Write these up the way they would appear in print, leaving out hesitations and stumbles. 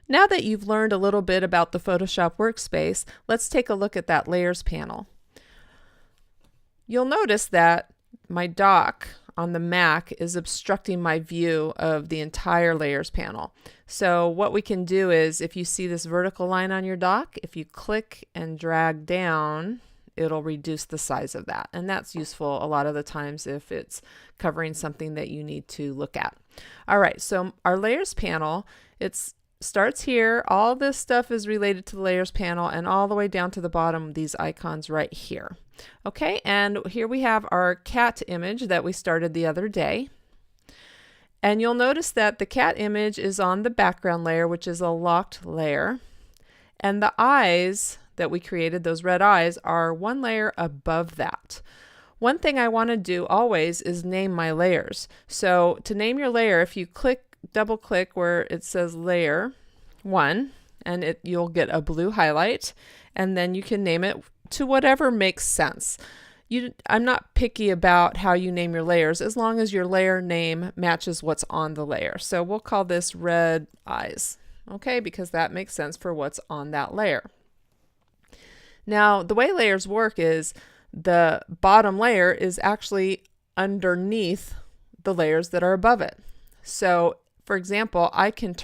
Now that you've learned a little bit about the Photoshop workspace, let's take a look at that Layers panel. You'll notice that my dock on the Mac is obstructing my view of the entire Layers panel. So what we can do is, if you see this vertical line on your dock, if you click and drag down, it'll reduce the size of that. And that's useful a lot of the times if it's covering something that you need to look at. All right, so our Layers panel, it starts here. All this stuff is related to the Layers panel, and all the way down to the bottom, these icons right here. Okay, and here we have our cat image that we started the other day. And you'll notice that the cat image is on the background layer, which is a locked layer. And the eyes that we created, those red eyes, are one layer above that. One thing I want to do always is name my layers. So to name your layer, if you double click where it says layer 1, and you'll get a blue highlight, and then you can name it to whatever makes sense. I'm not picky about how you name your layers as long as your layer name matches what's on the layer. So we'll call this red eyes, okay, because that makes sense for what's on that layer. Now, the way layers work is the bottom layer is actually underneath the layers that are above it. So for example, I can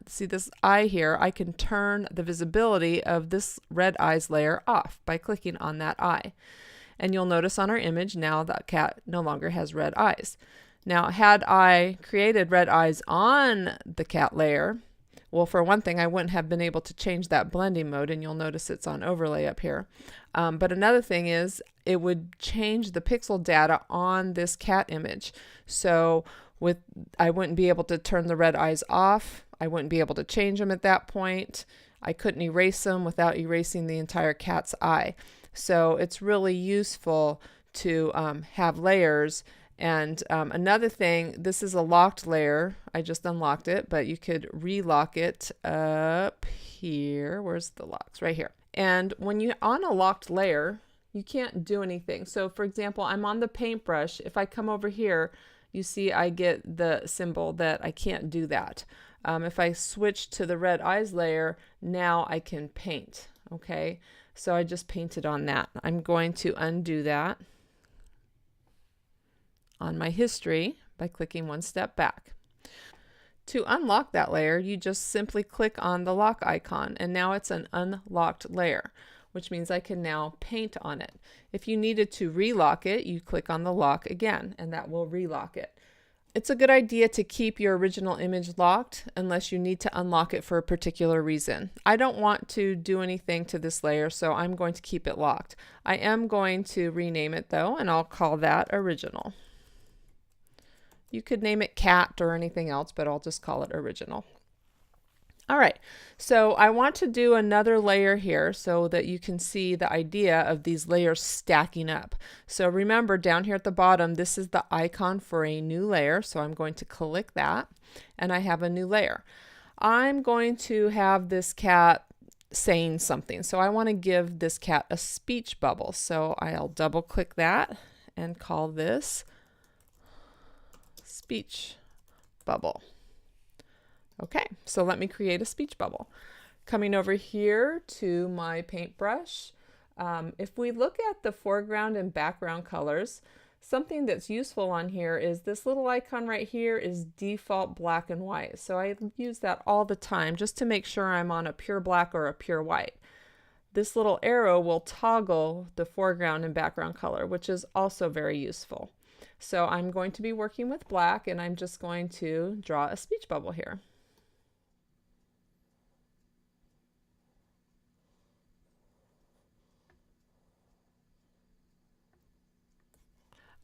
see this eye here, I can turn the visibility of this red eyes layer off by clicking on that eye. And you'll notice on our image now that cat no longer has red eyes. Now, had I created red eyes on the cat layer, well, for one thing, I wouldn't have been able to change that blending mode, and you'll notice it's on overlay up here. But another thing is it would change the pixel data on this cat image. So I wouldn't be able to turn the red eyes off. I wouldn't be able to change them at that point. I couldn't erase them without erasing the entire cat's eye. So it's really useful to have layers. And another thing, this is a locked layer. I just unlocked it, but you could relock it up here. Where's the locks? Right here. And when you're on a locked layer, you can't do anything. So for example, I'm on the paintbrush. If I come over here, you see I get the symbol that I can't do that. If I switch to the red eyes layer, now I can paint. Okay, so I just painted on that. I'm going to undo that on my history by clicking one step back. To unlock that layer, you just simply click on the lock icon, and now it's an unlocked layer, which means I can now paint on it. If you needed to relock it, you click on the lock again, and that will relock it. It's a good idea to keep your original image locked unless you need to unlock it for a particular reason. I don't want to do anything to this layer, so I'm going to keep it locked. I am going to rename it though, and I'll call that original. You could name it cat or anything else, but I'll just call it original. All right, so I want to do another layer here so that you can see the idea of these layers stacking up. So remember, down here at the bottom, this is the icon for a new layer. So I'm going to click that, and I have a new layer. I'm going to have this cat saying something. So I want to give this cat a speech bubble. So I'll double click that and call this speech bubble. Okay, so let me create a speech bubble. Coming over here to my paintbrush, if we look at the foreground and background colors, something that's useful on here is this little icon right here is default black and white. So I use that all the time just to make sure I'm on a pure black or a pure white. This little arrow will toggle the foreground and background color, which is also very useful. So I'm going to be working with black, and I'm just going to draw a speech bubble here.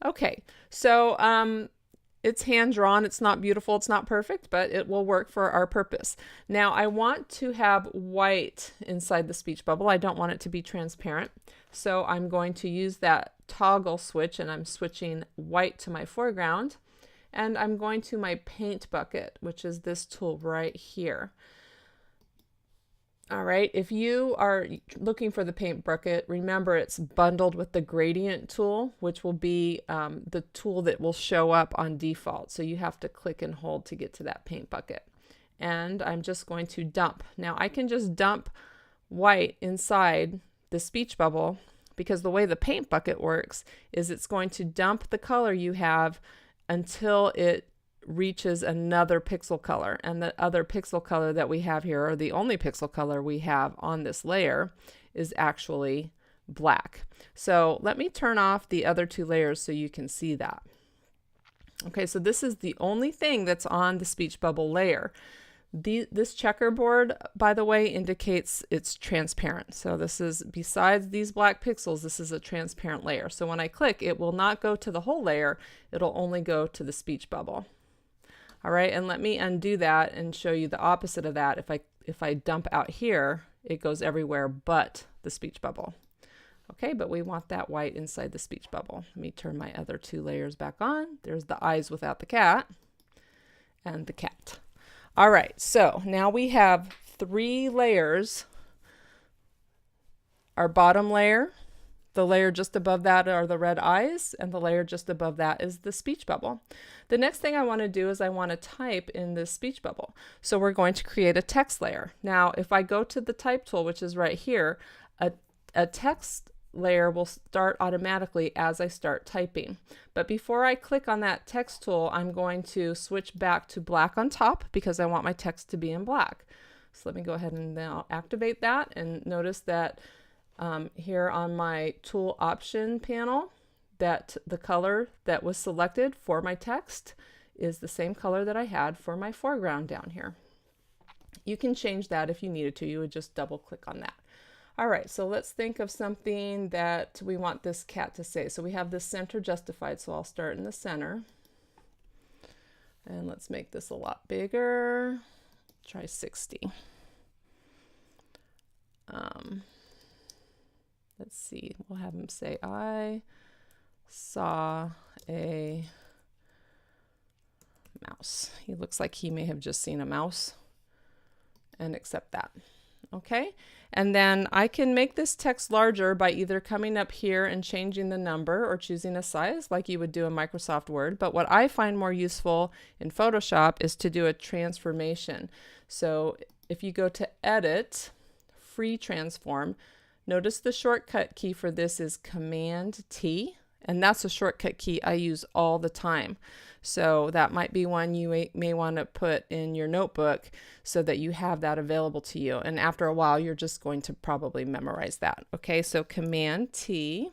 Okay, so it's hand drawn, it's not beautiful, it's not perfect, but it will work for our purpose. Now I want to have white inside the speech bubble. I don't want it to be transparent. So I'm going to use that toggle switch, and I'm switching white to my foreground, and I'm going to my paint bucket, which is this tool right here. All right, if you are looking for the paint bucket, remember it's bundled with the gradient tool, which will be the tool that will show up on default. So you have to click and hold to get to that paint bucket. and I'm just going to dump. Now I can just dump white inside the speech bubble, because the way the paint bucket works is it's going to dump the color you have until it reaches another pixel color, and the other pixel color that we have here, or the only pixel color we have on this layer, is actually black. So let me turn off the other two layers so you can see that. Okay, so this is the only thing that's on the speech bubble layer. This checkerboard, by the way, indicates it's transparent. So this is, besides these black pixels, this is a transparent layer. So when I click, it will not go to the whole layer. It'll only go to the speech bubble. All right, and let me undo that and show you the opposite of that. If I dump out here, it goes everywhere but the speech bubble. Okay, but we want that white inside the speech bubble. Let me turn my other two layers back on. There's the eyes without the cat and the cat. All right, so now we have 3 layers. Our bottom layer, the layer just above that are the red eyes, and the layer just above that is the speech bubble. The next thing I want to do is I want to type in this speech bubble. So we're going to create a text layer. Now, if I go to the type tool, which is right here, a text layer will start automatically as I start typing. But before I click on that text tool, I'm going to switch back to black on top because I want my text to be in black. So let me go ahead and now activate that, and notice that here on my tool option panel, that the color that was selected for my text is the same color that I had for my foreground down here. You can change that if you needed to. You would just double click on that. All right, so let's think of something that we want this cat to say. So we have this center justified, so I'll start in the center. And let's make this a lot bigger. Try 60. Let's see, we'll have him say, I saw a mouse. He looks like he may have just seen a mouse, and accept that. Okay, and then I can make this text larger by either coming up here and changing the number or choosing a size like you would do in Microsoft Word. But what I find more useful in Photoshop is to do a transformation. So if you go to Edit, Free Transform, notice the shortcut key for this is Command T, and that's a shortcut key I use all the time. So that might be one you may want to put in your notebook so that you have that available to you. And after a while, you're just going to probably memorize that. Okay, so Command T,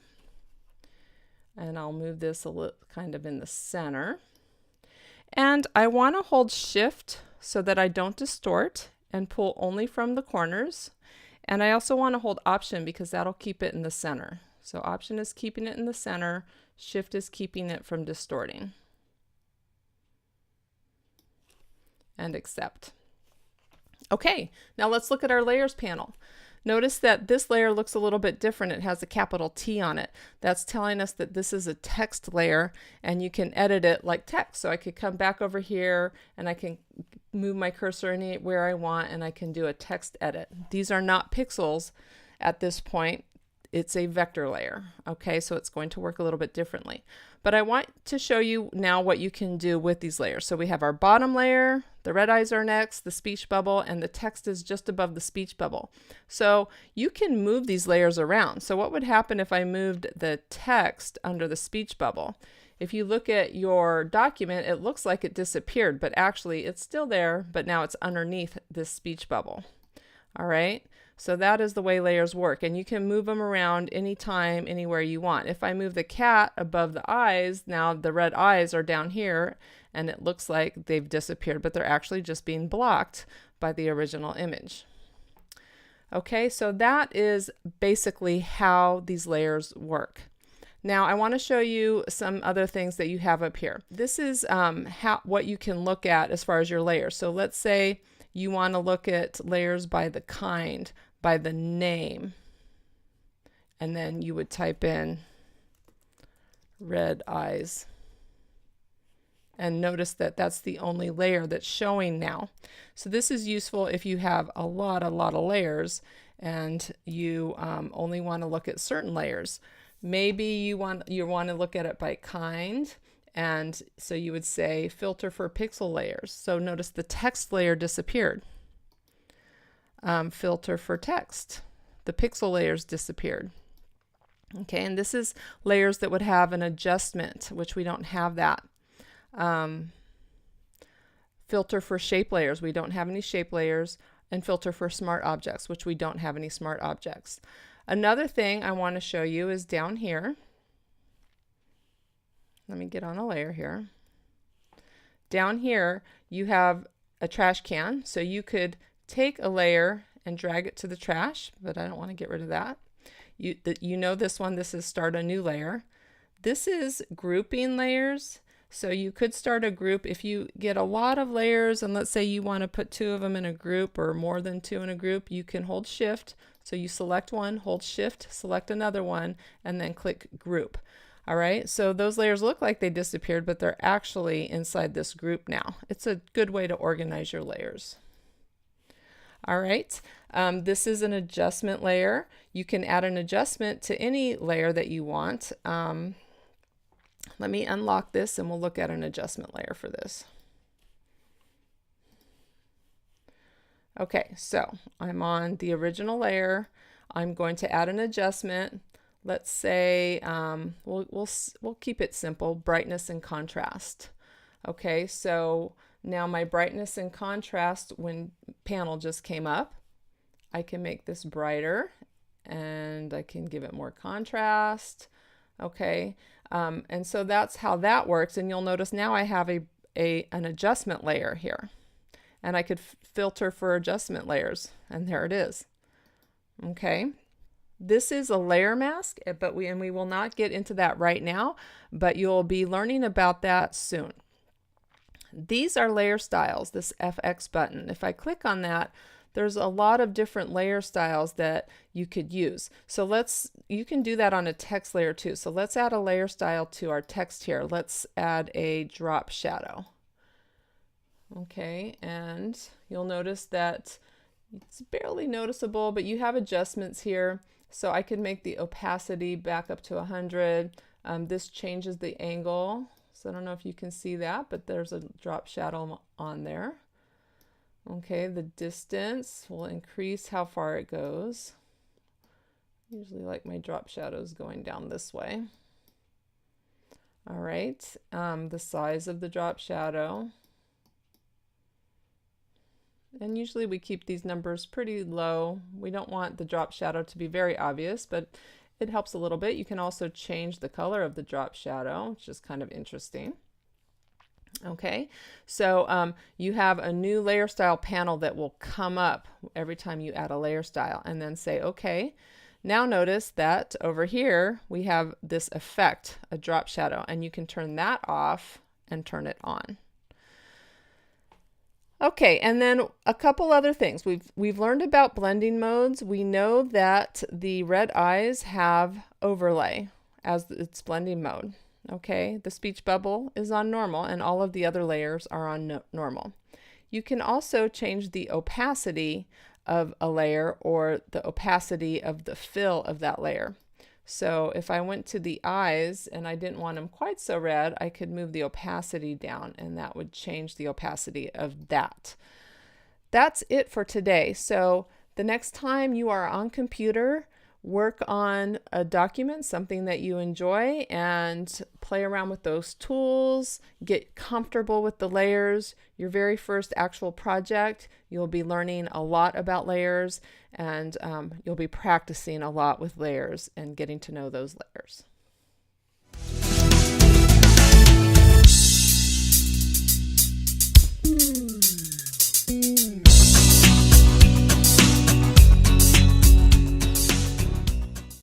and I'll move this a little kind of in the center. And I want to hold Shift so that I don't distort and pull only from the corners. And I also want to hold Option because that'll keep it in the center. So Option is keeping it in the center, Shift is keeping it from distorting. And accept. Okay, now let's look at our layers panel. Notice that this layer looks a little bit different. It has a capital T on it. That's telling us that this is a text layer, and you can edit it like text. So I could come back over here and I can move my cursor anywhere I want, and I can do a text edit. These are not pixels at this point. It's a vector layer. Okay, so it's going to work a little bit differently. But I want to show you now what you can do with these layers. So we have our bottom layer, the red eyes are next, the speech bubble, and the text is just above the speech bubble. So you can move these layers around. So what would happen if I moved the text under the speech bubble? If you look at your document, it looks like it disappeared, but actually it's still there, but now it's underneath this speech bubble. All right. So that is the way layers work, and you can move them around anytime, anywhere you want. If I move the cat above the eyes, now the red eyes are down here, and it looks like they've disappeared, but they're actually just being blocked by the original image. Okay, so that is basically how these layers work. Now I want to show you some other things that you have up here. This is what you can look at as far as your layers. So let's say you want to look at layers by the kind, by the name, and then you would type in red eyes. And notice that that's the only layer that's showing now. So this is useful if you have a lot of layers and you only want to look at certain layers. Maybe you want to look at it by kind, And so you would say filter for pixel layers. So notice the text layer disappeared. Filter for text. The pixel layers disappeared. Okay, and this is layers that would have an adjustment, which we don't have that. Filter for shape layers. We don't have any shape layers. And filter for smart objects, which we don't have any smart objects. Another thing I want to show you is down here. Let me get on a layer here. Down here, you have a trash can. So you could take a layer and drag it to the trash, but I don't want to get rid of that. You know this one, this is start a new layer. This is grouping layers. So you could start a group if you get a lot of layers, and let's say you want to put 2 of them in a group or more than 2 in a group, you can hold shift. So you select one, hold shift, select another one, and then click group. All right, so those layers look like they disappeared, but they're actually inside this group now. It's a good way to organize your layers. All right, this is an adjustment layer. You can add an adjustment to any layer that you want. Let me unlock this and we'll look at an adjustment layer for this. Okay, so I'm on the original layer. I'm going to add an adjustment. Let's say we'll keep it simple, brightness and contrast. Okay, so now my brightness and contrast when panel just came up, I can make this brighter and I can give it more contrast. Okay, and so that's how that works. And you'll notice now I have an adjustment layer here, and I could filter for adjustment layers, and there it is. Okay, this is a layer mask, but we will not get into that right now, but you'll be learning about that soon. These are layer styles, this FX button. If I click on that, there's a lot of different layer styles that you could use. So you can do that on a text layer too. So let's add a layer style to our text here. Let's add a drop shadow. Okay, and you'll notice that it's barely noticeable, but you have adjustments here. So I could make the opacity back up to 100. This changes the angle. So I don't know if you can see that, but there's a drop shadow on there. Okay, the distance will increase how far it goes. I usually like my drop shadows going down this way. All right, the size of the drop shadow. And usually we keep these numbers pretty low. We don't want the drop shadow to be very obvious, but it helps a little bit. You can also change the color of the drop shadow, which is kind of interesting. Okay, so you have a new layer style panel that will come up every time you add a layer style, and then say, okay, now notice that over here we have this effect, a drop shadow, and you can turn that off and turn it on. Okay, and then a couple other things. We've learned about blending modes. We know that the red eyes have overlay as its blending mode. Okay, the speech bubble is on normal and all of the other layers are on normal. You can also change the opacity of a layer or the opacity of the fill of that layer. So if I went to the eyes and I didn't want them quite so red, I could move the opacity down and that would change the opacity of that. That's it for today. So the next time you are on computer, work on a document, something that you enjoy, and play around with those tools, get comfortable with the layers. Your very first actual project, you'll be learning a lot about layers, and you'll be practicing a lot with layers and getting to know those layers.